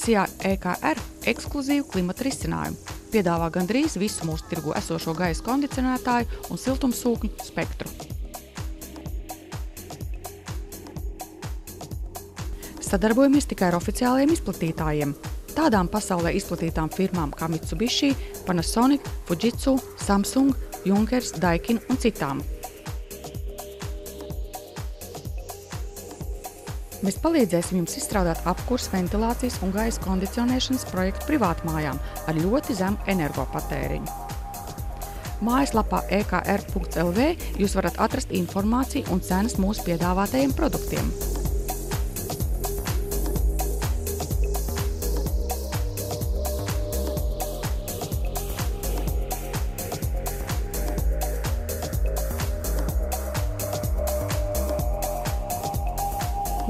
Misijā EKR ekskluzīvu klimata risinājumu. Piedāvā gandrīz visu mūsu tirgu esošo gaisa kondicionētāju un siltumsūkņu spektru. Sadarbojamies tikai ar oficiālajiem izplatītājiem. Tādām pasaulē izplatītām firmām kā Mitsubishi, Panasonic, Fujitsu, Samsung, Junkers, Daikin un citām. Mēs palīdzēsim jums izstrādāt apkurs, ventilācijas un gaisa kondicionēšanas projektu privātmājām ar ļoti zemu energopatēriņu. Mājaslapā ekr.lv jūs varat atrast informāciju un cenas mūsu piedāvātajiem produktiem.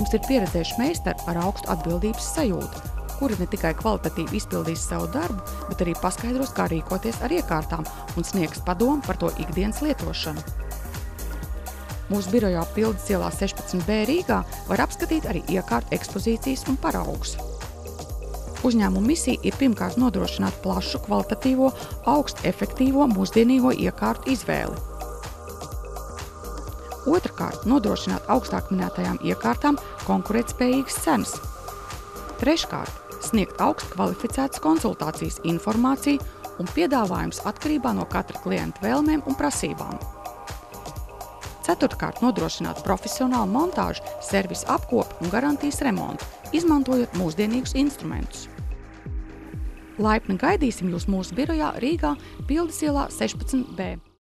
Mums ir pieredzējuši meistari ar augstu atbildības sajūtu, kuri ne tikai kvalitatīvi izpildīs savu darbu, bet arī paskaidros, kā rīkoties ar iekārtām un sniegs padomu par to ikdienas lietošanu. Mūsu birojā Pildes ielā 16B Rīgā var apskatīt arī iekārtu ekspozīcijas un paraugus. Uzņēmuma misija ir pirmkārt nodrošināt plašu, kvalitatīvo, augstu efektīvo, mūsdienīgo iekārtu izvēli. Otrakārt, nodrošināt augstāk minētajām iekārtām konkurētspējīgas cenas. Treškārt, sniegt augstu kvalificētas konsultācijas informāciju un piedāvājums atkarībā no katra klienta vēlmēm un prasībām. Ceturtkārt, nodrošināt profesionālu montāžu, servisu apkopi un garantijas remontu, izmantojot mūsdienīgus instrumentus. Laipni gaidīsim jūs mūsu birojā Rīgā Pildes ielā 16B.